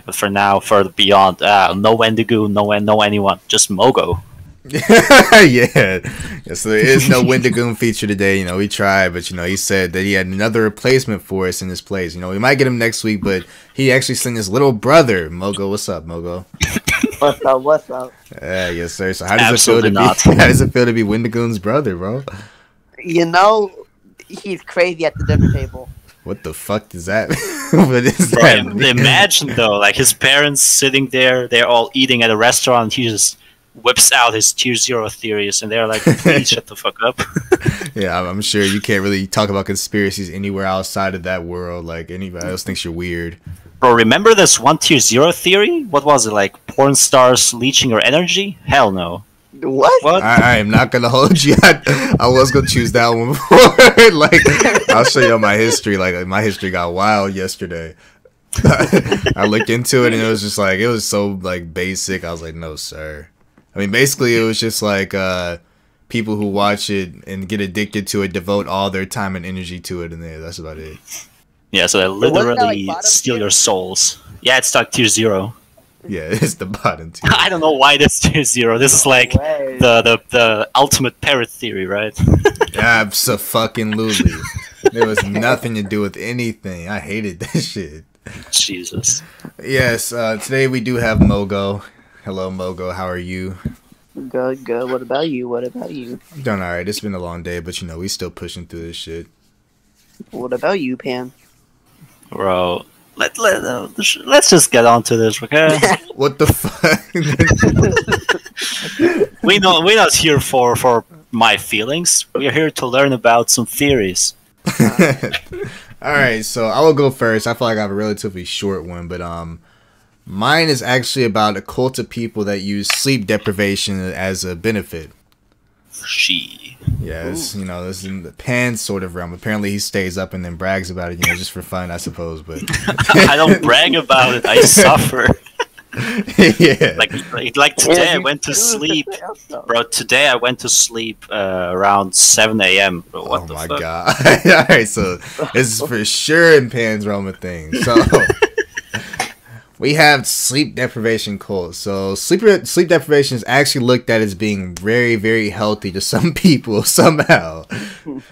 But for now, for the beyond, no Wendigo, no anyone, just Mogo. Yeah. So there is no Wendigoon feature today. You know, we tried, but you know, he said that he had another replacement for us in his place. You know, we might get him next week, but he actually sent his little brother, Mogo. What's up, Mogo? What's up? What's up? Yes, sir. So how does Absolutely it feel to be? How does it feel to be Wendigoon's brother, bro? You know, he's crazy at the dinner table. What the fuck does that? What is that? Bro, imagine though, like his parents sitting there, they're all eating at a restaurant. And he just whips out his tier 0 theories, and they're like, "Please shut the fuck up." Yeah, I'm sure you can't really talk about conspiracies anywhere outside of that world. Like anybody else thinks you're weird. Bro, remember this one tier 0 theory? What was it, like porn stars leeching your energy? Hell no. What? What? I am not gonna hold you. I was gonna choose that one before. Like I'll show you my history. Like my history got wild yesterday. I looked into it and it was just like it was so like basic. I was like, no, sir. I mean, basically, it was just like people who watch it and get addicted to it devote all their time and energy to it, and that's about it. Yeah, so they Wasn't that, literally like, bottom steal tier? your souls. Yeah, it's like tier 0. Yeah, it's the bottom tier. I don't know why this tier 0. This is like way. the ultimate parrot theory, right? Abso-fucking-lutely. There was nothing to do with anything. I hated that shit. Jesus. Yes, today we do have Mogo. Hello, Mogo. How are you? Good, good. What about you? What about you? I'm doing alright. It's been a long day, but you know, we still pushing through this shit. What about you, Pan? Bro, let's just get on to this, okay? What the fuck? We're not here for my feelings. We're here to learn about some theories. Alright, so I will go first. I feel like I have a relatively short one, but mine is actually about a cult of people that use sleep deprivation as a benefit. She. Yes, you know, this is in the Pan sort of realm. Apparently he stays up and then brags about it, you know, just for fun, I suppose, but I don't brag about it. I suffer. yeah. Like today I went to sleep. Bro, today I went to sleep around 7 a.m. Bro, what the my fuck? god. Alright, so this is for sure in Pan's realm of things. So we have sleep deprivation cult. So sleep deprivation is actually looked at as being very, very healthy to some people somehow.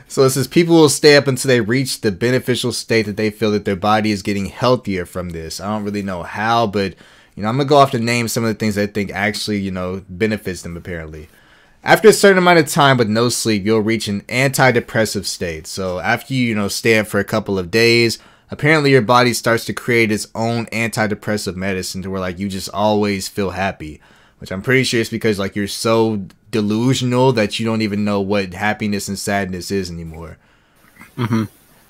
So it says people will stay up until they reach the beneficial state that they feel that their body is getting healthier from this. I don't really know how, but you know, I'm gonna go off to name some of the things I think actually, you know, benefits them apparently. After a certain amount of time with no sleep, you'll reach an antidepressive state. So after you know, stay up for a couple of days, apparently your body starts to create its own antidepressive medicine to where like you just always feel happy, which I'm pretty sure it's because like you're so delusional that you don't even know what happiness and sadness is anymore. Mm-hmm.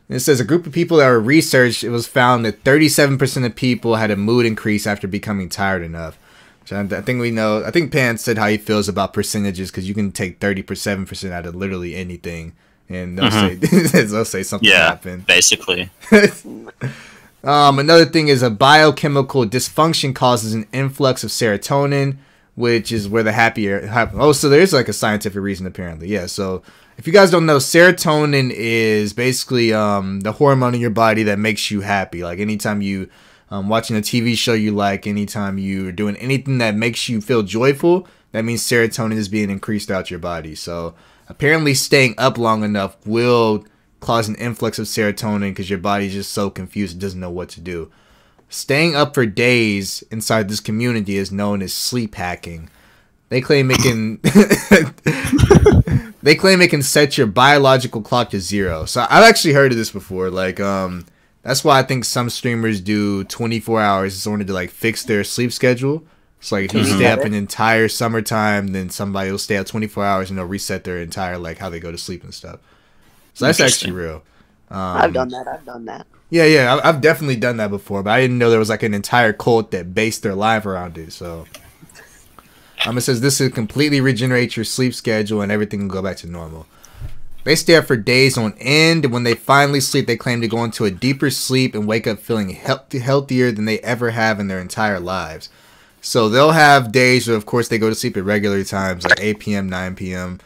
It says a group of people that were researched, it was found that 37% of people had a mood increase after becoming tired enough. Which I think we know. I think Pan said how he feels about percentages because you can take 37% out of literally anything. And they'll say they'll say something happened. Basically. Another thing is a biochemical dysfunction causes an influx of serotonin, which is where the oh, so there's like a scientific reason apparently. Yeah, so if you guys don't know, serotonin is basically the hormone in your body that makes you happy. Like anytime you watching a TV show you like, anytime you're doing anything that makes you feel joyful, that means serotonin is being increased out your body. So apparently staying up long enough will cause an influx of serotonin because your body's just so confused it doesn't know what to do. Staying up for days inside this community is known as sleep hacking. They claim it can they claim it can set your biological clock to 0. So I've actually heard of this before. Like that's why I think some streamers do 24 hours in order to like fix their sleep schedule. It's like if you stay up an entire summertime, then somebody will stay up 24 hours and they'll reset their entire like how they go to sleep and stuff. So that's actually real. I've done that. Yeah, I've definitely done that before, but I didn't know there was like an entire cult that based their life around it. So it says this will completely regenerate your sleep schedule and everything will go back to normal. They stay up for days on end, and when they finally sleep, they claim to go into a deeper sleep and wake up feeling healthier than they ever have in their entire lives. So they'll have days where, of course, they go to sleep at regular times, like 8 p.m., 9 p.m.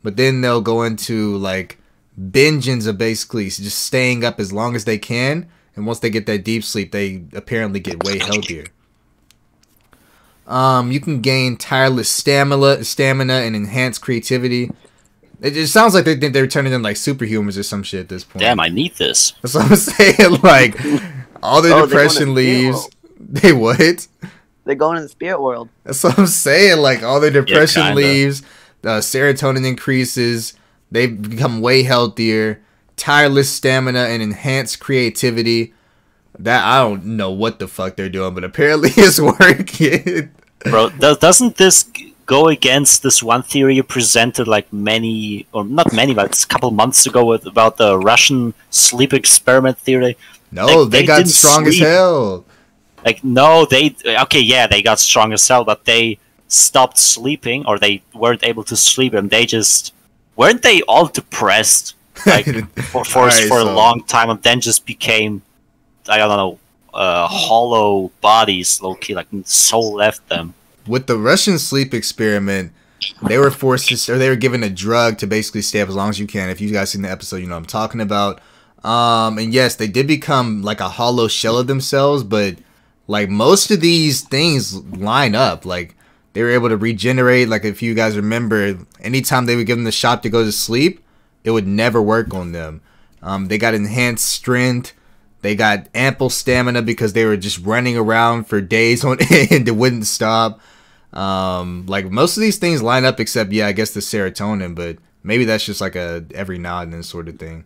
But then they'll go into, like, binges of basically just staying up as long as they can. And once they get that deep sleep, they apparently get way healthier. You can gain tireless stamina and enhanced creativity. It just sounds like they think they're turning them like superhumans or some shit at this point. Damn, I need this. That's what I'm saying. Like, all their depression leaves. They what? They're going in the spirit world. That's what I'm saying. Like, all their depression leaves. Serotonin increases. They become way healthier. Tireless stamina and enhanced creativity. That, I don't know what the fuck they're doing, but apparently it's working. Bro, doesn't this go against this one theory you presented like many, or not many, but a couple months ago about the Russian sleep experiment theory? No, like, they got strong as hell. Like, no, they got strong as hell, but they stopped sleeping, or they weren't able to sleep, and they just, weren't they all depressed like for a long time, and then just became, I don't know, hollow bodies, low-key, like soul left them. With the Russian sleep experiment, they were they were given a drug to basically stay up as long as you can. If you guys seen the episode, you know what I'm talking about. And yes, they did become like a hollow shell of themselves, but like most of these things line up. Like, they were able to regenerate. Like, if you guys remember, anytime they would give them the shot to go to sleep, it would never work on them. They got enhanced strength. They got ample stamina because they were just running around for days on end. It wouldn't stop. Like, most of these things line up except, I guess the serotonin, but maybe that's just like a every now and then sort of thing.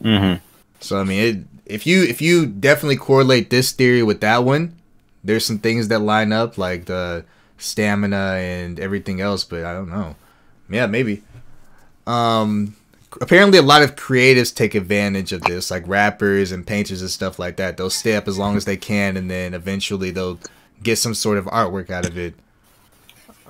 Mm-hmm. So, I mean, if you definitely correlate this theory with that one, there's some things that line up, like the stamina and everything else, but I don't know. Yeah, maybe. Apparently a lot of creatives take advantage of this, like rappers and painters and stuff like that. They'll stay up as long as they can, and then eventually they'll get some sort of artwork out of it.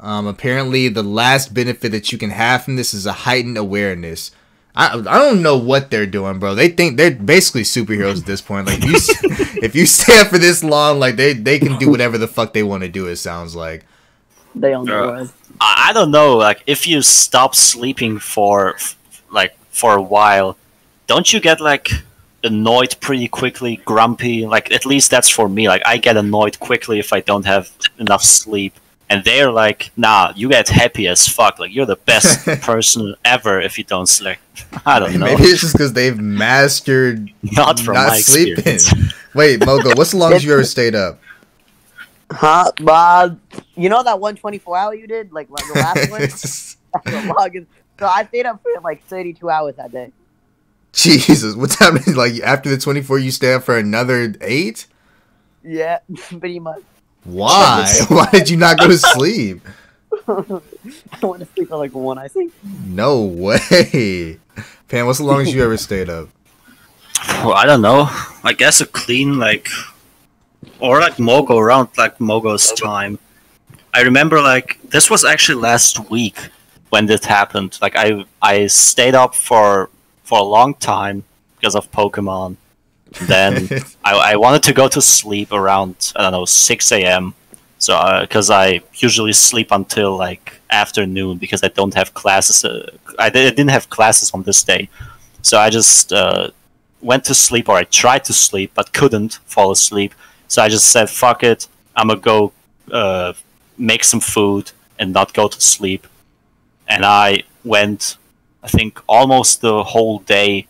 Apparently the last benefit that you can have from this is a heightened awareness. I don't know what they're doing, bro. They think they're basically superheroes at this point. Like, if you stay up for this long, like they can do whatever the fuck they want to do, it sounds like. They own the world. I don't know, like, if you stop sleeping for a while, don't you get like annoyed pretty quickly, grumpy? Like, at least that's for me. Like, I get annoyed quickly if I don't have enough sleep, and they're like, nah, you get happy as fuck. Like, you're the best person ever if you don't sleep. I don't know. Maybe it's just because they've mastered not sleeping. Experience. Wait, Mogo, what's the longest you ever stayed up? Huh, Bob? You know that 124-hour you did, like the last one? That's the longest. So I stayed up for like 32 hours that day. Jesus, what's happening? Like, after the 24, you stay up for another 8? Yeah, pretty much. Why? Why did you not go to sleep? I want to sleep at like 1, I think. No way. Pan, what's the longest you ever stayed up? Well, I don't know. I guess a clean, like, or like Mogo, around like Mogo's time. I remember, like, this was actually last week when this happened. Like, I stayed up for a long time because of Pokemon. Then I wanted to go to sleep around, I don't know, 6 a.m. So, because I usually sleep until like afternoon because I don't have classes. I didn't have classes on this day, so I just went to sleep, or I tried to sleep but couldn't fall asleep. So I just said, "Fuck it, I'm gonna go make some food and not go to sleep." And I went, I think, almost the whole day,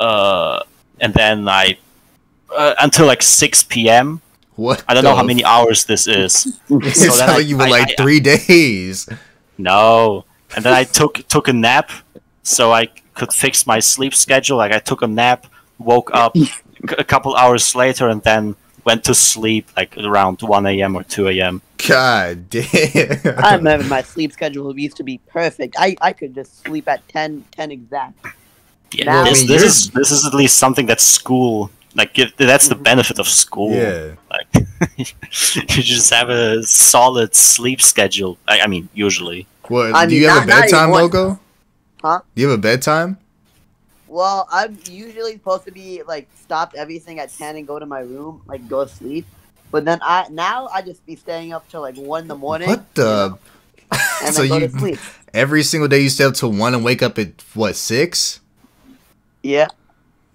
and then I until like 6 p.m. What? I don't know how many hours this is. It sounded like you were like 3 days. No, and then I took a nap, so I could fix my sleep schedule. Like, I took a nap, woke up a couple hours later, and then went to sleep like around 1 a.m. or 2 a.m. God damn. I remember my sleep schedule used to be perfect. I could just sleep at 10 exact. Yeah, Now- this is at least something that school, like, that's the benefit of school. Yeah. Like, you just have a solid sleep schedule. I mean, usually. What, I do you mean, have a not bedtime, anymore. Mogo? Huh? Do you have a bedtime? Well, I'm usually supposed to be like stop everything at 10 and go to my room, like go to sleep. But then I just be staying up till like 1 in the morning. What the? And So then go you to sleep. every single day you stay up till 1 and wake up at what, 6? Yeah.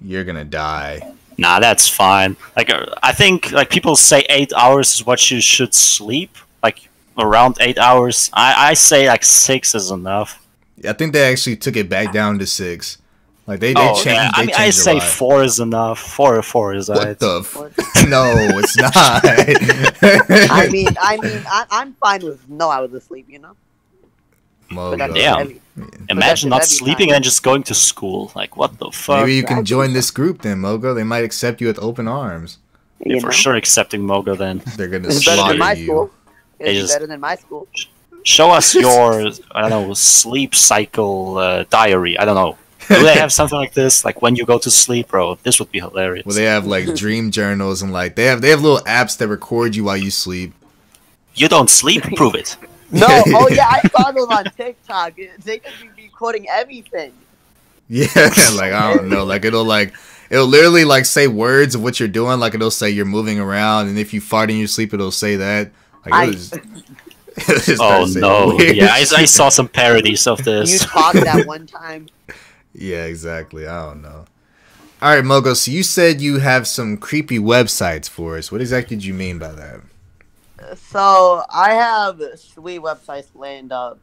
You're gonna die. Nah, that's fine. Like, I think like people say 8 hours is what you should sleep, like around 8 hours. I say like 6 is enough. I think they actually took it back down to 6. Like they Oh changed. yeah, I They mean I changed a say lot. 4 is enough. Four is What right. the? What? No, it's not. I'm fine with no hours of sleep, you know. Mogo. Damn. Heavy. Imagine not heavy sleeping time. and just going to school. Like what the fuck? Maybe you can Exactly. join this group then, Mogo. They might accept you with open arms. You're You for know? sure accepting Mogo then. They're gonna It's better slaughter than my you. school. They It's just- better than my school. Show us your I don't know sleep cycle diary. I don't know. Do they have something like this? Like when you go to sleep, bro? This would be hilarious. Well, they have like dream journals and like they have little apps that record you while you sleep. You don't sleep? Prove it. No, oh yeah, I saw those on TikTok. They could be recording everything. Yeah, like I don't know, like it'll literally like say words of what you're doing. Like it'll say you're moving around, and if you fart in your sleep, it'll say that. Like it'll just Oh start saying no! weird Yeah, I shit. saw some parodies of You this. talked that one time. Yeah, exactly. I don't know. All right, Mogo. So you said you have some creepy websites for us. What exactly did you mean by that? So I have 3 websites lined up.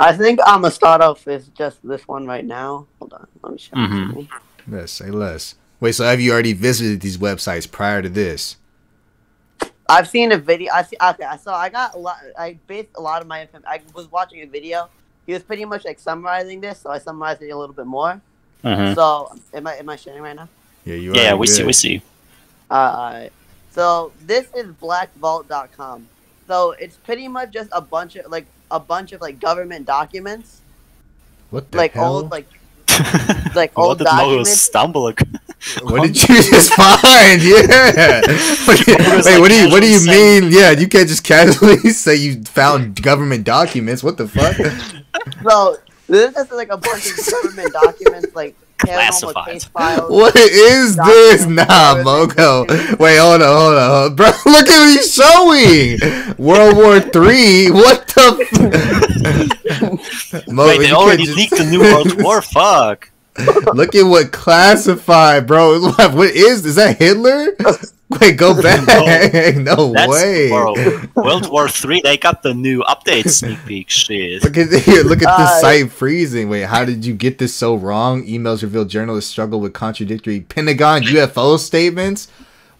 I think I'm gonna start off with just this one right now. Hold on, let me show Mhm. you. Yes, say less. Wait, so have you already visited these websites prior to this? I've seen a video. So I got a lot. I based a lot of my. I was watching a video. He was pretty much like summarizing this, so I summarized it a little bit more. Mhm. So am I sharing right now? Yeah, you. Yeah, are we see. good. We see. So this is blackvault.com. So it's pretty much just a bunch of government documents, What the like hell? old like What old did Mogo documents. stumble across? What did you just find? Yeah. was, Wait, like, what do you casually saying- mean? Yeah, you can't just casually say you found government documents. What the fuck? So this is like a bunch of government documents, like paranormal Classified. case files. What is this? Documents, Nah, government Mogo. documents. Wait, hold on. Bro, look at what he's showing. World War III. What the? Mogo, Wait, they you already can't leaked the New World War. Fuck. Look at what classified, bro. What is that Hitler? Wait, go back. No That's way. bro. World War 3. They got the new update sneak peek shit. Look at here. Look at the site freezing. Wait, how did you get this so wrong? Emails reveal journalists struggle with contradictory Pentagon UFO statements.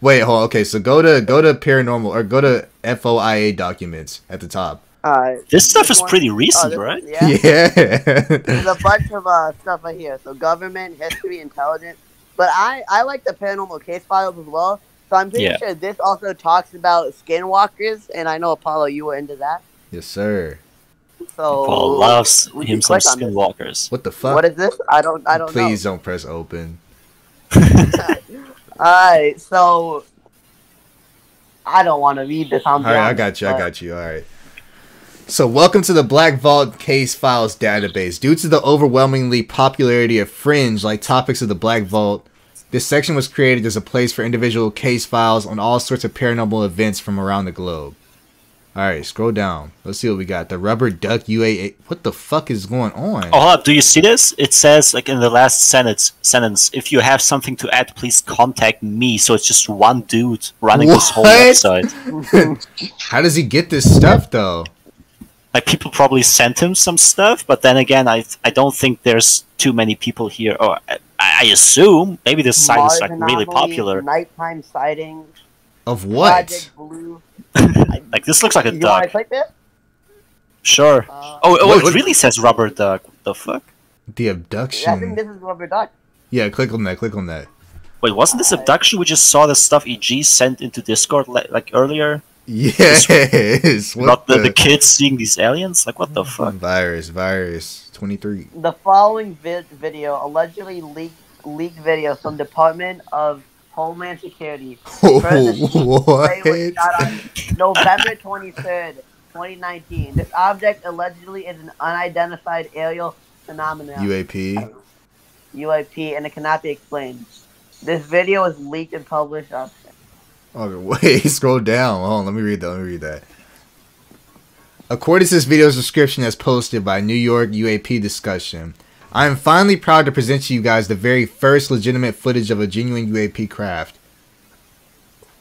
Wait, hold on. Okay, so go to paranormal or go to FOIA documents at the top. This stuff is one- pretty recent, this right? one, yeah. Yeah. There's a bunch of stuff right here. So government, history, intelligence. But I like the paranormal case files as well. So I'm pretty Yeah. sure this also talks about skinwalkers, and I know Apollo, you were into that. Yes, sir. So Paul loves we can him some click on this. skinwalkers. What the fuck? What is this? I don't Please don't press open. know. Alright, so I don't want to read this. All right, I got you. All right. So, welcome to the Black Vault Case Files database. Due to the overwhelmingly popularity of fringe-like topics of the Black Vault, this section was created as a place for individual case files on all sorts of paranormal events from around the globe. All right, scroll down. Let's see what we got. The rubber duck UAA. What the fuck is going on? Oh, hold up. Do you see this? It says, like, in the last sentence, if you have something to add, please contact me. So it's just one dude running this whole What? website. How does he get this stuff, though? Like, people probably sent him some stuff, but then again, I don't think there's too many people here. Or I assume maybe this site is, like, really popular. Nighttime sightings. Of what? Project Blue. Like, this looks like a You want to duck. click this? Sure. Oh, What- it really says rubber duck. What the fuck? The Yeah, I think abduction. this is rubber duck. Yeah, click on that. Wait, wasn't this abduction? We just saw the stuff EG sent into Discord, like earlier? Yes. Not the kids seeing these aliens? Like, what the fuck? Virus 23. The following video allegedly leaked video from Department of Homeland Security. What? Was shot on November 23rd, 2019. This object allegedly is an unidentified aerial phenomenon. UAP. UAP, and it cannot be explained. This video was leaked and published on. Okay, wait, scroll down. Hold on, let me read that. According to this video's description as posted by New York UAP Discussion, I am finally proud to present to you guys the very first legitimate footage of a genuine UAP craft.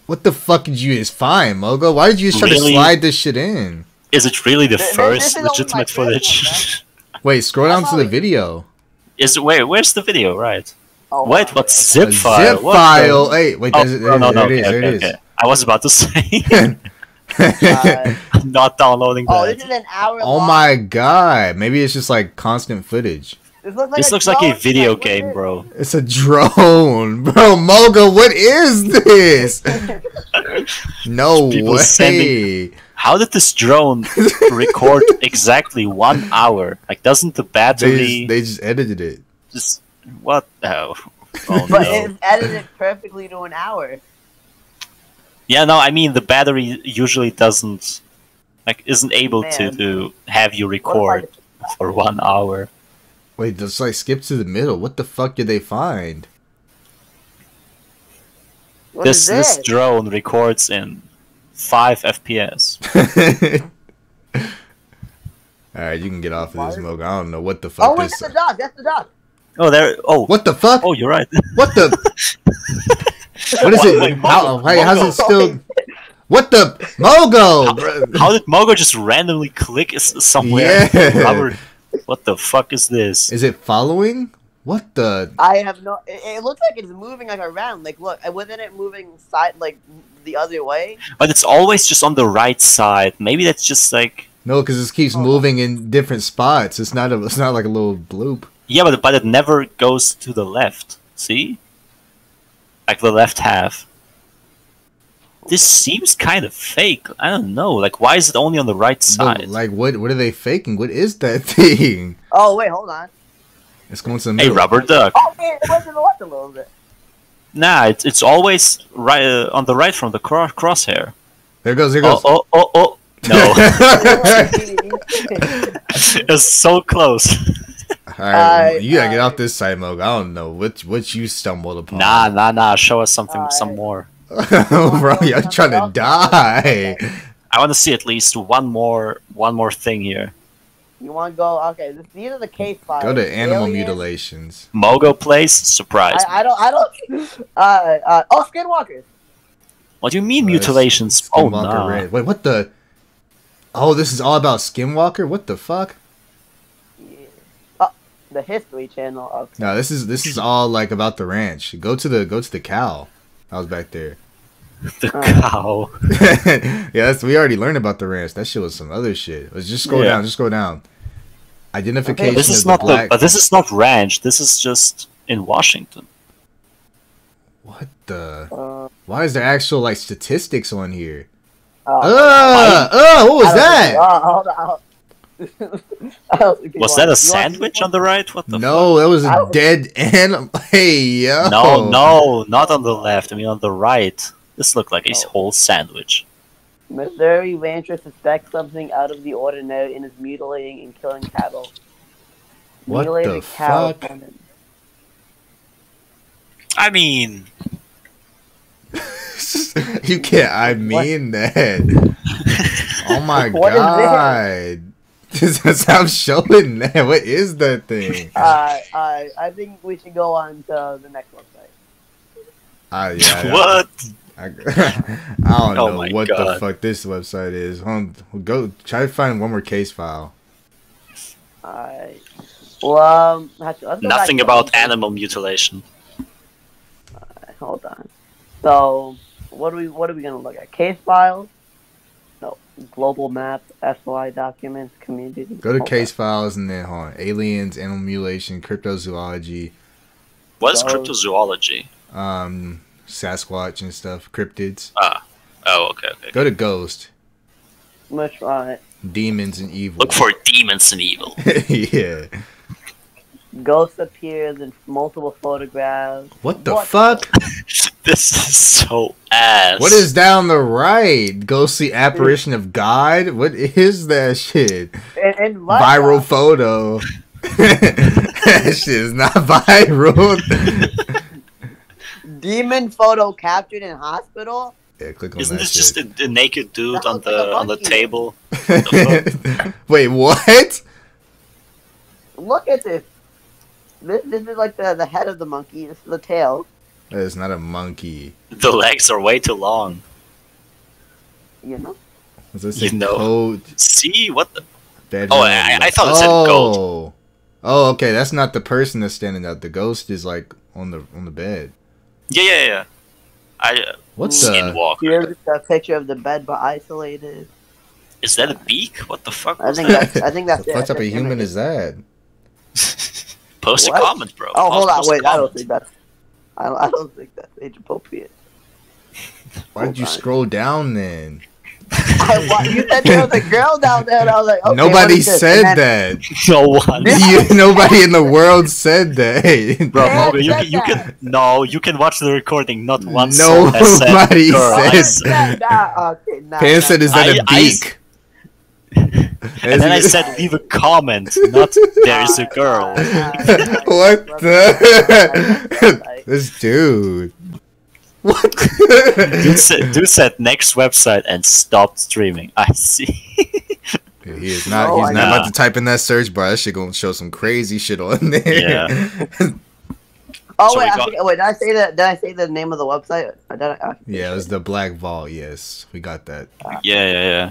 What the fuck did you just find, Mogo? Why did you just try to slide this shit in? Is it really the This first is legitimate only my footage? Wait, scroll down to the video. Where's the video? Right. Oh, Wait, wow. what's zip A file? zip What file. the- Hey, wait, Oh, there it is. okay. I was about to say. Uh, I'm not downloading oh, that. this is an hour Oh long. my god. Maybe it's just like constant footage. This This looks like a drone? video Like, what game, is bro. It's a drone. Bro, Mogo, what is this? No People way. sending- How did this drone record exactly 1 hour? Like, doesn't the battery They just edited it. just what? Oh But no. it's edited perfectly to an hour. Yeah, no, I mean the battery usually isn't able Man. to have you record for 1 hour. Wait, just like skip to the middle. What the fuck did they find? What is This drone records in 5 FPS. Alright, you can get off of this, Why- Mogo. I don't know what the fuck Oh, wait, this. that's the dog. That's the dog. Oh, there. Oh, What the fuck? oh, you're right. What the? What is it? Wait, How, Mogo, wait, how's Mogo. it still? What the Mogo? bro? How did Mogo just randomly click somewhere? Yeah. Robert, what the fuck is this? Is it following? What the? I have no. It looks like it's moving like around. Like, look, wasn't it moving side like the other way? But it's always just on the right side. Maybe that's just like No, because it keeps moving in different spots. It's not like a little bloop. yeah, but it never goes to the left. See, like the left half. This seems kind of fake. I don't know. Like, why is it only on the right But, side? like, what are they faking? What is that thing? Oh wait, hold on. It's going to the Hey, middle. rubber duck. Oh, wait, it went to the left a little bit. Nah, it's always right on the right from the crosshair. There it goes. There it goes. Oh. No, it's so close. Alright, you gotta get off this side, Mogo. I don't know what you stumbled upon. Nah. Show us some more. Bro, you're trying to die. I want to see at least one more thing here. You want to go? Okay, these are the case files. Go to animal Alien. mutilations. Mogo plays surprise. I don't. Oh, Skinwalkers. What do you mean mutilations? Oh Skinwalker no. Red. Wait, what the? Oh, this is all about Skinwalker? What the fuck? Oh, the History Channel. Okay. No, this is all like about the ranch. Go to the cow. I was back there. The cow. Yeah, we already learned about the ranch. That shit was some other shit. Let's just scroll Yeah. down. Just scroll down. Identification This is of not the black. but this is not ranch. This is just in Washington. What the? Uh, Why is there actual like statistics on here? oh, What was that? Hold on. Was that a sandwich on the right? What the No, that was I a don't- dead animal. Hey, yo. fuck? No, not on the left. I mean on the right. This looked like a whole sandwich. Missouri rancher suspects something out of the ordinary and is mutilating and killing cattle. What Mutilated the cow fuck? opponent. I mean, You can't. I mean that. Oh my What is god. Stop showing that. What is that thing? I think we should go on to the next website. Yeah. what? I don't Oh know my what the God. fuck this website is. Go try to find one more case file. Alright. Well, let's go back Nothing to about the- animal mutilation. Hold on. So, what are we gonna look at? Case files? No. Global map, SY documents, community. Go to Hold case files and then hold on. Aliens, animal mutilation, cryptozoology, What is So- cryptozoology? Sasquatch and stuff, cryptids. Oh, okay. Go to ghost, on. Let's try it. demons and evil. Look for demons and evil. Yeah. Ghost appears in multiple photographs. What the fuck? This is so ass. What is down the right? Ghostly apparition of God? What is that shit? And Viral photo. That shit is not viral. Demon photo captured in hospital? Yeah, click on Isn't that this shit. just a naked dude That on looks like a the monkey. table? Wait, what? Look at this. This is like the head of the monkey. This is the tail. That is not a monkey. The legs are way too long. You know? Does it say You know. code? See what the? Bedroom? Oh, I thought it said goat. Oh, okay. That's not the person that's standing up. The ghost is like on the bed. Yeah. What the? Skinwalker. Here's a picture of the bed, but isolated. Is that a beak? What the fuck? I Was think that? that's it. What type of human is that? Post What? a comment, bro. Oh, hold on, Post a wait. I don't comment. think that's. I don't think that's age appropriate. Why did you scroll down then? You said there was a girl down there, and I was like, okay, Nobody what is this? said And then- that. No one. Nobody in the world said that. Bro, Yeah, Moga, said you that. can you can watch the recording. Not one soul has said Nobody girl. I said- Pan said, "Is that a beak?" And then I said, leave a comment, not there is a girl. What the? This dude. What? Dude said next website and stopped streaming. I see. He is not. No, He's I not know. about to type in that search bar. That shit gonna show some crazy shit on there. Yeah. Oh So wait, we I got- think, wait, did I say that? Did I say the name of the website? Or did I, Yeah, it was the Black Vault. Yes, we got that. Yeah.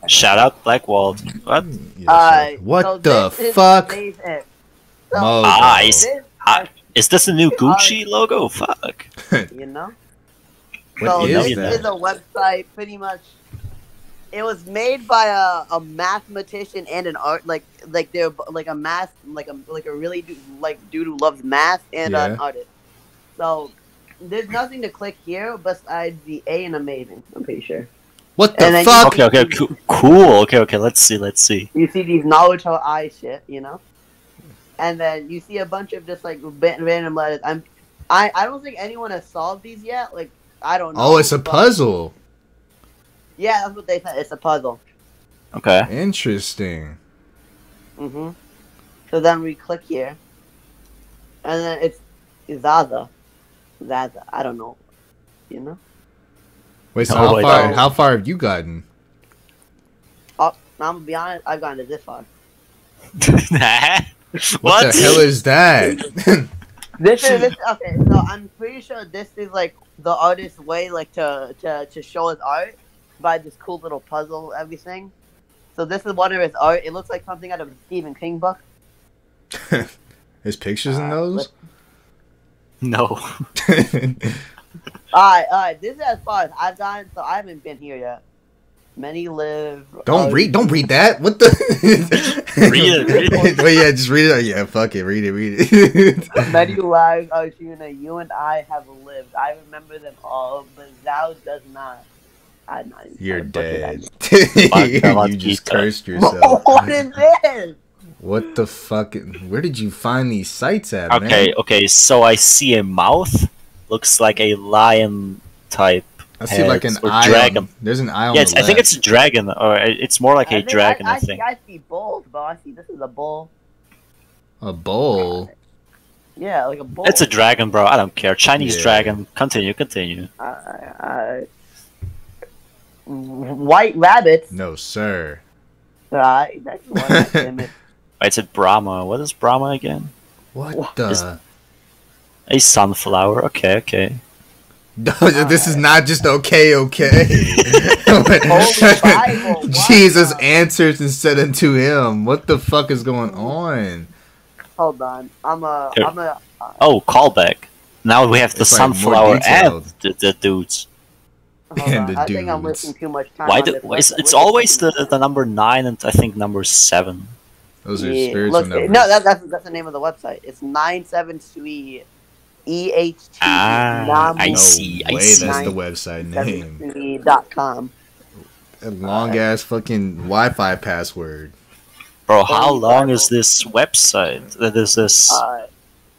Shout out Blackwald. What? Yes, what so the this is fuck? Jason. Mo, Ah, This, is this a new Gucci logo? Fuck. you know. What So is this that? is a website, pretty much. It was made by a mathematician and an art like they're like a math like a really dude who loves math and Yeah. an artist. So there's nothing to click here besides the A and amazing. I'm pretty sure. What And the then fuck? Okay, cool. Okay, let's see. You see these Naruto eye shit, you know, and then you see a bunch of just like random letters. I don't think anyone has solved these yet. Like I don't know. Oh, it's a but- puzzle. Yeah, that's what they said. It's a puzzle. Okay. Interesting. Mhm. So then we click here, and then it's Zaza. I don't know. You know. Wait, so No, I don't. how far have you gotten? Oh, I'm gonna be honest. I've gotten to this far. What the hell is that? This okay. So I'm pretty sure this is like the artist's way, like to show his art by this cool little puzzle, everything. So this is one of his art. It looks like something out of a Stephen King book. There's pictures in those? No. Alright. This is as far as I've gotten. So I haven't been here yet. Many live. Don't read that. What the? Read it. Wait, yeah, just read it. Yeah, fuck it. Read it. Many lives, Arjuna, you and I have lived. I remember them all, but thou does not. I'm not even You're trying to butcher dead. Bhagavad You just Gita. cursed that. yourself. What is this? What the fuck? Where did you find these sites at, man? Okay, so I see a mouth. Looks like a lion type. I see like an heads or eye. dragon. There's an eye on Yeah, the I think left. it's a dragon, or it's more like a dragon, I think. I see bulls, bro. I see this is a bull. a bowl. Yeah, like a bull. It's a dragon, bro. I don't care. Chinese Yeah. dragon. Continue. White rabbits. No, sir. Right, that's one image. Wait, it's Brahma. What is Brahma again? What What the? A sunflower. Okay. This is not just okay. Bible, what Jesus the- answers and said unto him, "What the fuck is going on?" Hold on, I'm a. Oh, callback. Now we have the It's like more sunflower and detailed. the dudes. Hold And on. the I think I'm dudes. wasting too much time. Why on do, this it's website. always the number 9 and I think number 7. Those are Yeah, spiritual look, numbers. no, that's the name of the website. It's 973 EHT. I no see, I way. see. That's the website name. 973.com. A long ass fucking Wi-Fi password. Bro, how Holy long Bible. is this website? That is this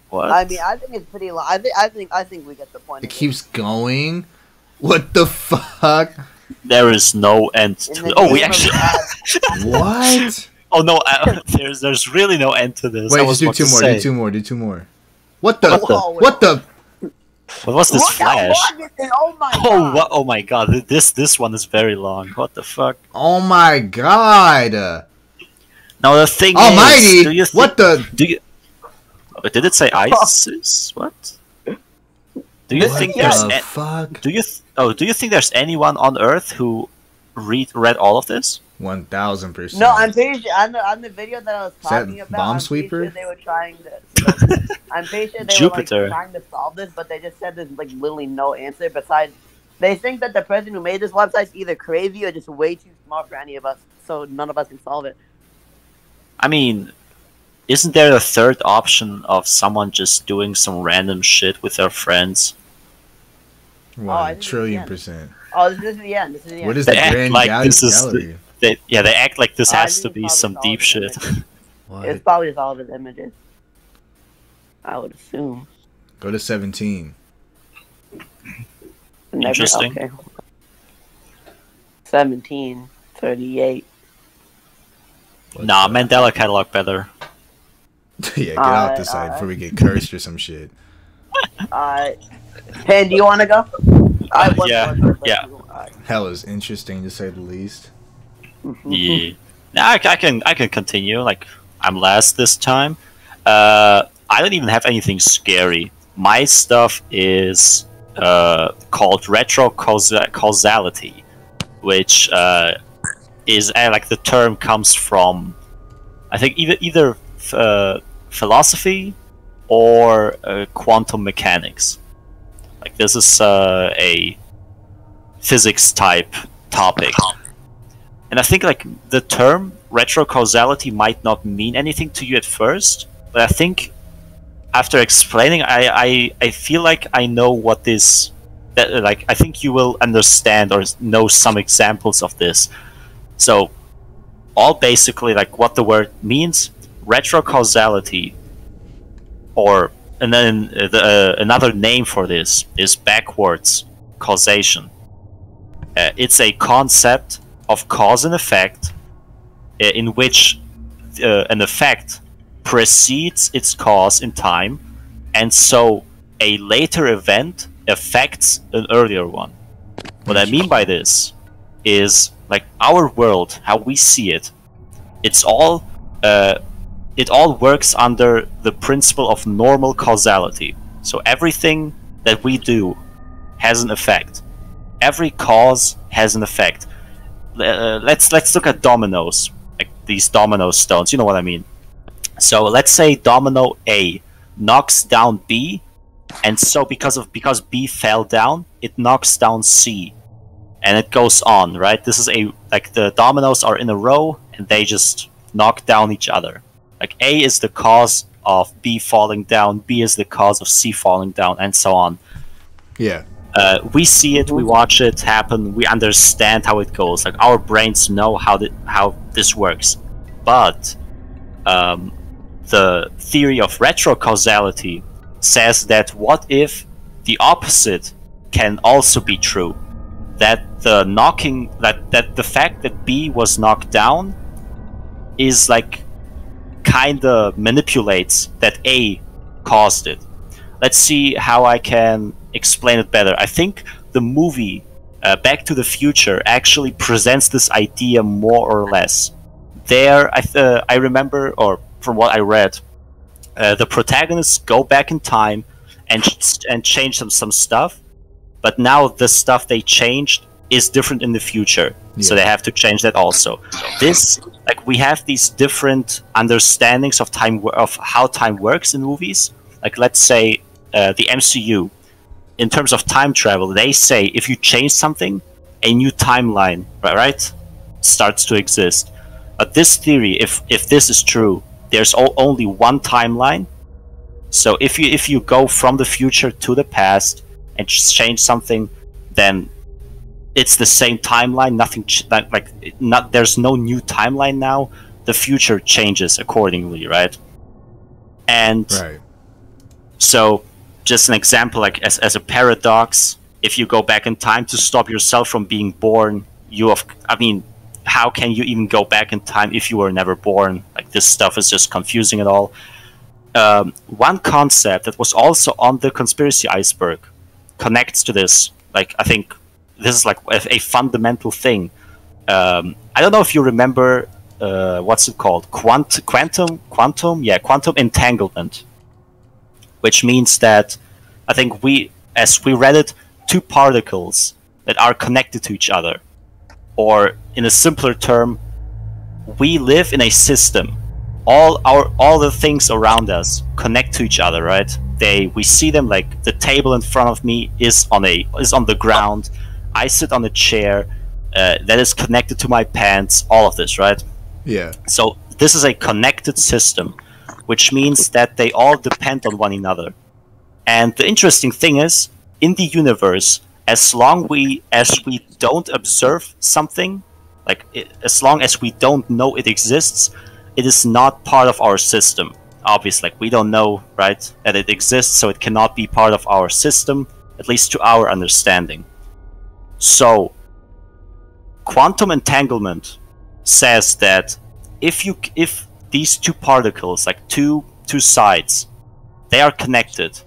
what? I mean, I think it's pretty long. I think we get the point. It of keeps going. What the fuck? There is no end In to the it. Oh, we name of actually. God. What? Oh no, there's really no end to this. I Wait, was just do about to two more. say. Do two more. What the? Whoa, What the? What was this Look how flash? long it is. Oh my Oh god. what? Oh my god! This one is very long. What the fuck? Oh my god! Now the thing Almighty! is, do you think, What the? do you? Did it say ISIS? What? Do you This think is- there's the a- fuck? do you think there's anyone on Earth who read all of this? 1000%. No, I'm pretty sure on the video that I was Is that talking about. Bomb I'm Sweeper? pretty sure they were trying to. I'm pretty sure they Jupiter. were like trying to solve this, but they just said there's like literally no answer. Besides, they think that the person who made this website is either crazy or just way too smart for any of us, so none of us can solve it. I mean, isn't there a third option of someone just doing some random shit with their friends? I 1 think trillion it's the percent. Oh, this is the end. This is the end. What is They the act grand like gallery? this is gallery? They act like this I has to think be probably some all deep of shit. them. What? It's probably just all of his images. I would assume. Go to 17. Interesting. Okay. 17, 38. Nah, Mandela catalog better. Yeah, get out the site before we get cursed or some shit. Pan, do you want to go? I have one yeah, more, but yeah. Alright. Hell is interesting to say the least. Yeah. Now I can continue. Like I'm last this time. I don't even have anything scary. My stuff is called causality, which is like the term comes from, I think either philosophy or quantum mechanics. Like this is a physics type topic. And I think like the term retrocausality might not mean anything to you at first, but I think after explaining, I feel like I know what this. That like I think you will understand or know some examples of this. So, all basically like what the word means, retrocausality, or and then another name for this is backwards causation. It's a concept of cause and effect, in which an effect precedes its cause in time, and so a later event affects an earlier one. What I mean by this is like our world, how we see it. It all works under the principle of normal causality. So everything that we do has an effect. Every cause has an effect. Let's look at dominoes, like these domino stones. You know what I mean. So let's say domino A knocks down B, and so because B fell down, it knocks down C, and it goes on, right? This is like the dominoes are in a row, and they just knock down each other. Like A is the cause of B falling down, B is the cause of C falling down, and so on. Yeah. We see it, we watch it happen, we understand how it goes. Like our brains know how this works. But the theory of retrocausality says that what if the opposite can also be true? That the the fact that B was knocked down is like kinda manipulates that A caused it. Let's see how I can explain it better. I think the movie Back to the Future actually presents this idea more or less. There, I remember, or from what I read, the protagonists go back in time and change some stuff, but now the stuff they changed is different in the future, so they have to change that also. This, like, we have these different understandings of time, of how time works in movies. Like, let's say the MCU, in terms of time travel, they say if you change something, a new timeline, right, starts to exist. But this theory, if this is true, there's only one timeline. So if you go from the future to the past and change something, then it's the same timeline. There's no new timeline now. The future changes accordingly, right? And so, just an example, like as a paradox, if you go back in time to stop yourself from being born, how can you even go back in time if you were never born? Like, this stuff is just confusing at all. One concept that was also on the conspiracy iceberg connects to this. Like, I think this is like a fundamental thing. I don't know if you remember what's it called? Quantum entanglement. Which means that I think as we read it, two particles that are connected to each other. Or, in a simpler term, we live in a system. All the things around us connect to each other, right? We see them, like the table in front of me is on the ground. I sit on a chair that is connected to my pants. All of this, right? Yeah. So this is a connected system, which means that they all depend on one another. And the interesting thing is, in the universe, as long as we don't observe something, as long as we don't know it exists, it is not part of our system. Obviously, like, we don't know, right, that it exists, so it cannot be part of our system, at least to our understanding. So, quantum entanglement says that if these two particles, like two sides, they are connected,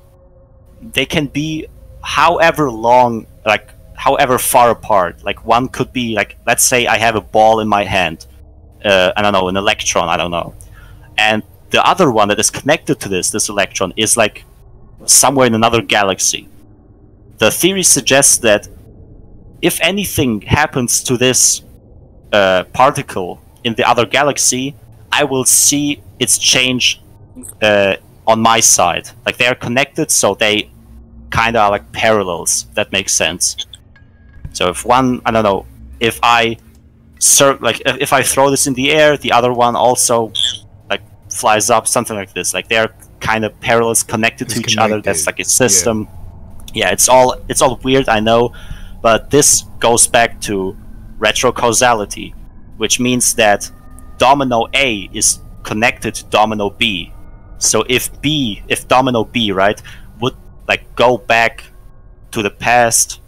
they can be however long, like however far apart. Like, one could be, like, let's say I have a ball in my hand, I don't know, an electron, I don't know, and the other one that is connected to this electron is like somewhere in another galaxy. The theory suggests that if anything happens to this particle in the other galaxy, I will see its change on my side. Like, they are connected, so they kind of are like parallels. That makes sense. So if one, I don't know, if I if I throw this in the air, the other one also like flies up, something like this. Like, they're kind of parallels connected to each other. That's like a system. Yeah, it's all weird, I know, but this goes back to retrocausality, which means that domino A is connected to domino B. So if domino B, right, would like go back to the past,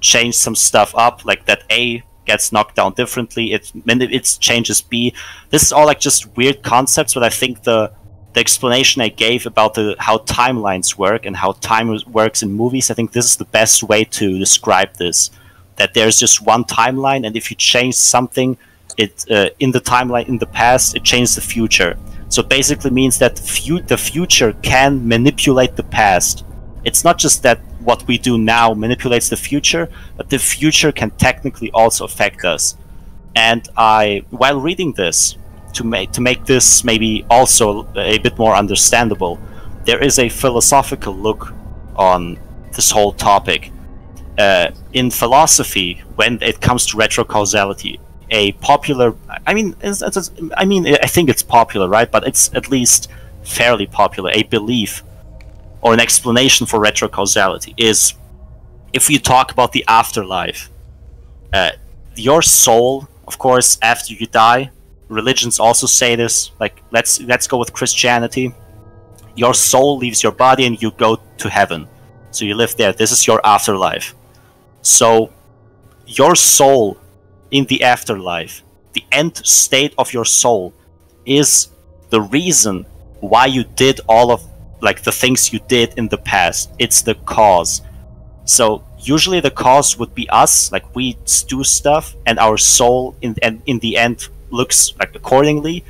change some stuff up, like that A gets knocked down differently, it changes B. This is all like just weird concepts, but I think the explanation I gave about how timelines work and how time works in movies, I think this is the best way to describe this. That there's just one timeline, and if you change something in the timeline in the past, it changes the future. So it basically means that the future can manipulate the past. It's not just that what we do now manipulates the future, but the future can technically also affect us. And while reading this, to make this maybe also a bit more understandable, there is a philosophical look on this whole topic. In philosophy, when it comes to retrocausality, a popular, I think it's popular, right? But it's at least fairly popular. A belief or an explanation for retrocausality is, if you talk about the afterlife, your soul, of course, after you die, religions also say this. Like, let's go with Christianity. Your soul leaves your body and you go to heaven. So you live there. This is your afterlife. So your soul in the afterlife, the end state of your soul, is the reason why you did all of like the things you did in the past. It's the cause. So usually the cause would be us, like we do stuff, and our soul in the end looks like accordingly.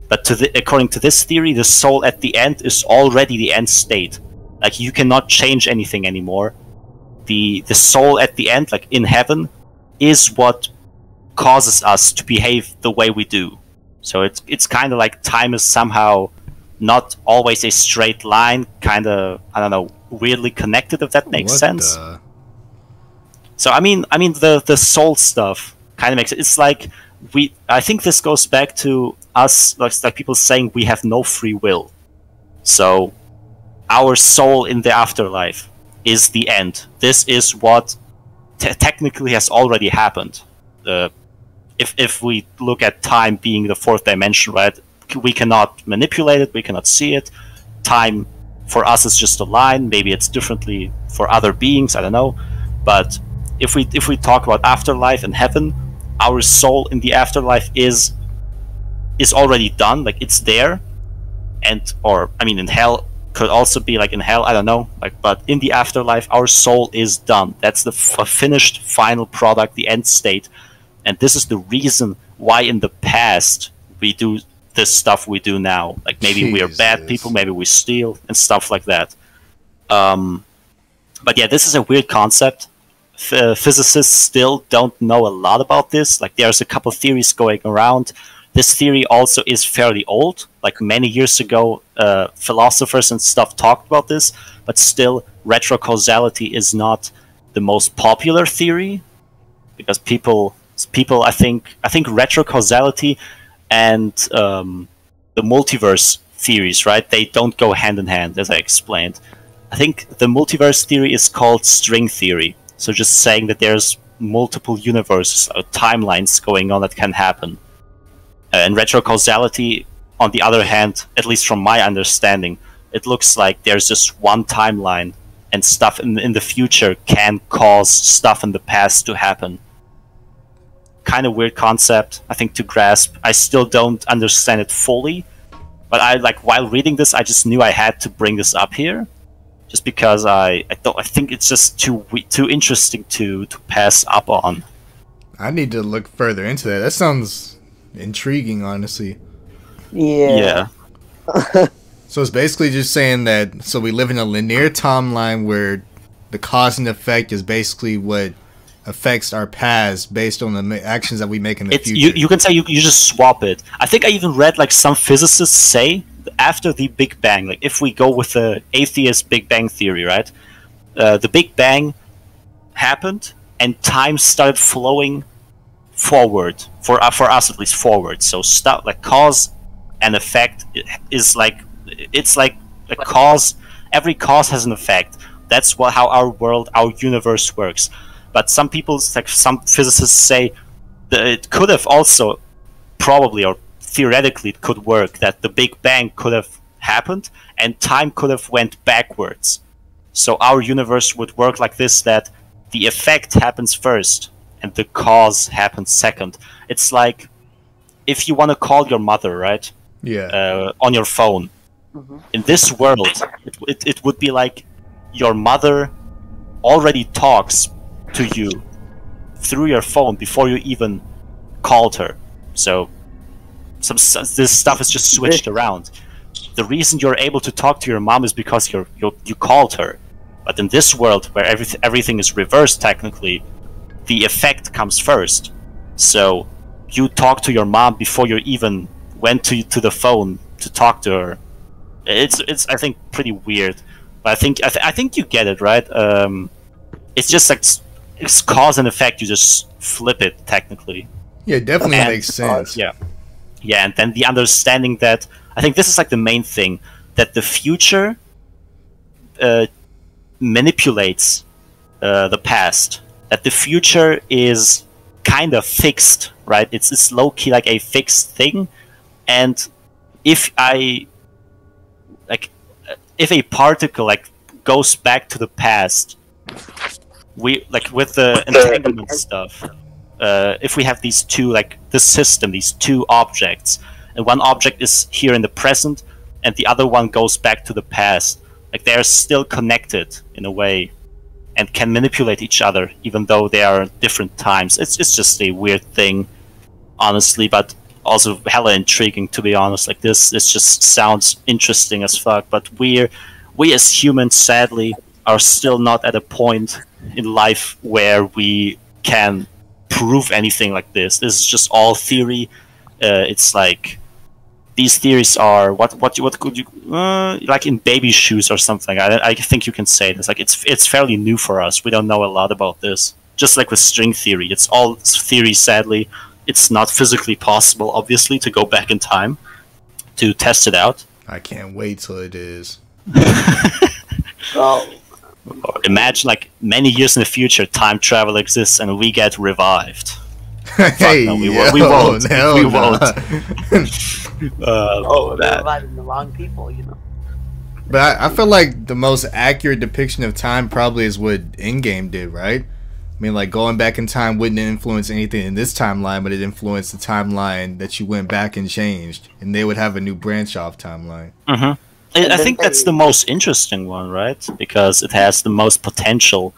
But according to this theory, the soul at the end is already the end state. Like, you cannot change anything anymore. The soul at the end, like in heaven, is what causes us to behave the way we do. So it's kind of like time is somehow not always a straight line, kind of, I don't know, weirdly connected, if that makes sense. So I mean the soul stuff kind of makes it. It's like I think this goes back to us, like people saying we have no free will. So our soul in the afterlife is the end. This is what technically has already happened. If we look at time being the fourth dimension, right? We cannot manipulate it, we cannot see it. Time for us is just a line. Maybe it's differently for other beings, I don't know. But if we talk about afterlife and heaven, our soul in the afterlife is already done, like it's there. Or in hell could also be, like in hell, I don't know. But in the afterlife, our soul is done. That's the finished final product, the end state. And this is the reason why in the past we do this stuff we do now. Like, maybe we are bad people, maybe we steal and stuff like that. But yeah, this is a weird concept. Physicists still don't know a lot about this. Like, there's a couple theories going around. This theory also is fairly old. Like, many years ago, philosophers and stuff talked about this, but still, retrocausality is not the most popular theory, because people, I think retrocausality and the multiverse theories, right? They don't go hand in hand, as I explained. I think the multiverse theory is called string theory. So just saying that there's multiple universes or timelines going on that can happen. And retrocausality, on the other hand, at least from my understanding, it looks like there's just one timeline, and stuff in the future can cause stuff in the past to happen. Kind of weird concept, I think, to grasp. I still don't understand it fully, but while reading this, I just knew I had to bring this up here, just because I think it's just too interesting to pass up on. I need to look further into that. That sounds intriguing, honestly. Yeah. So it's basically just saying that, so we live in a linear timeline where the cause and effect is basically what affects our past based on the actions that we make in the future. You can say you just swap it. I think I even read like some physicists say after the Big Bang, like if we go with the atheist Big Bang theory, right? The Big Bang happened and time started flowing forward, for us at least forward. So stuff like cause and effect is like, it's like a cause. Every cause has an effect. That's how our world, our universe works. But some people, like some physicists, say that it could have also probably or theoretically it could work that the Big Bang could have happened and time could have went backwards. So our universe would work like this, that the effect happens first and the cause happens second. It's like if you want to call your mother, right? Yeah. On your phone. Mm-hmm. In this world, it would be like your mother already talks to you through your phone before you even called her. So this stuff is just switched around. The reason you're able to talk to your mom is because you called her. But in this world, where everything is reversed technically, the effect comes first. So you talk to your mom before you even went to the phone to talk to her. It's I think pretty weird, but I think you get it, right? It's just like it's cause and effect. You just flip it technically. Yeah, it definitely makes sense. Yeah, and then the understanding that I think this is like the main thing, that the future manipulates the past. That the future is kind of fixed, right? It's low key like a fixed thing, and if a particle like goes back to the past, we like with the entanglement stuff. If we have these two, like this system, these two objects, and one object is here in the present, and the other one goes back to the past, like they are still connected in a way, and can manipulate each other, even though they are different times. It's just a weird thing, honestly, but also hella intriguing, to be honest. Like this just sounds interesting as fuck, but we as humans, sadly, are still not at a point in life where we can prove anything like this. This is just all theory. It's like these theories are what could you like in baby shoes or something. I think you can say this. Like it's fairly new for us. We don't know a lot about this. Just like with string theory, it's all theory. Sadly, it's not physically possible, obviously, to go back in time to test it out. I can't wait till it is. Oh. Imagine like many years in the future, time travel exists and we get revived. Hey, no, we yo, won't. No, We won't. They're reviving the wrong people, you know. But I feel like the most accurate depiction of time probably is what Endgame did, right? I mean, like, going back in time wouldn't influence anything in this timeline, but it influenced the timeline that you went back and changed, and they would have a new branch-off timeline. Mm-hmm. I think that's the most interesting one, right? Because it has the most potential.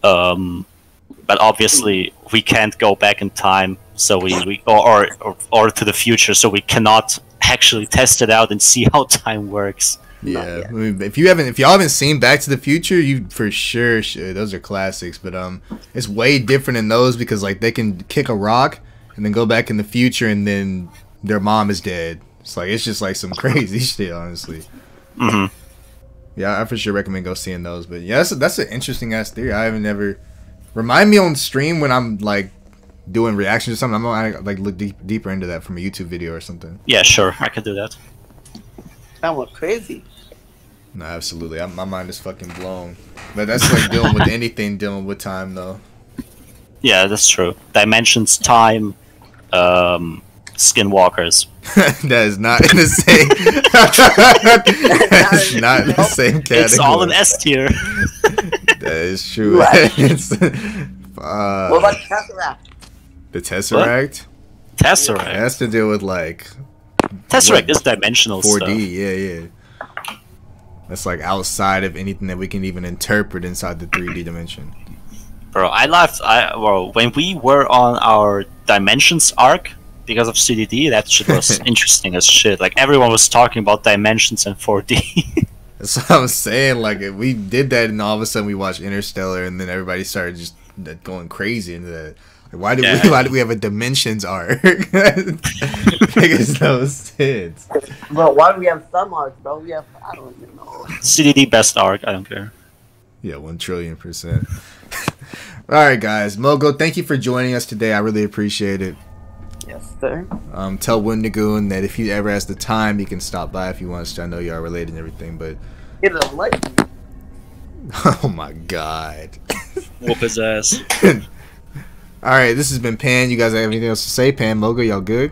But obviously, we can't go back in time, so or to the future, so we cannot actually test it out and see how time works. Yeah, I mean, if y'all haven't seen Back to the Future, you for sure should. Those are classics, but it's way different in those because like they can kick a rock and then go back in the future and then their mom is dead. It's just like some crazy shit, honestly. Mm-hmm. Yeah, I for sure recommend go seeing those. But yeah, that's an interesting ass theory. I haven't ever. Remind me on stream when I'm like doing reactions or something. I'm gonna like look deeper into that from a YouTube video or something. Yeah, sure, I can do that. That went crazy. No, absolutely. My mind is fucking blown. But that's like dealing with anything dealing with time, though. Yeah, that's true. Dimensions, time, skinwalkers. That is not in the same. That is not in the same category. It's all in S tier. That is true. Right. What about Tesseract? The Tesseract? What? Tesseract. It has to deal with like Tesseract is dimensional 4D, stuff. yeah. That's like outside of anything that we can even interpret inside the 3D dimension. Bro, I laughed. When we were on our dimensions arc because of CDD, that shit was interesting as shit. Like everyone was talking about dimensions and 4D. That's what I'm saying. Like if we did that, and all of a sudden we watched Interstellar, and then everybody started just going crazy into that. Like, why did we have a dimensions arc? Makes no sense. Bro, why do we have some arcs, bro? I don't even know. CDD best arc. I don't care. Yeah, 1,000,000,000%. All right, guys. Mogo, thank you for joining us today. I really appreciate it. Yes, sir. Tell Wendigoon that if he ever has the time, he can stop by if he wants to. I know you are related and everything, but Get a legend. oh my god. Whoop his ass. All right, this has been Pan. You guys have anything else to say? Pan, Mogo, y'all good?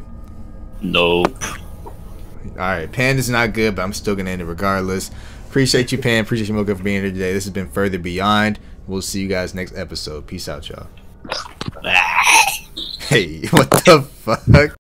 Nope. All right, Pan is not good, but I'm still gonna end it regardless. Appreciate you, Pan. Appreciate you, Mogo, for being here today. This has been Further Beyond. We'll see you guys next episode. Peace out, y'all. Hey, what the fuck?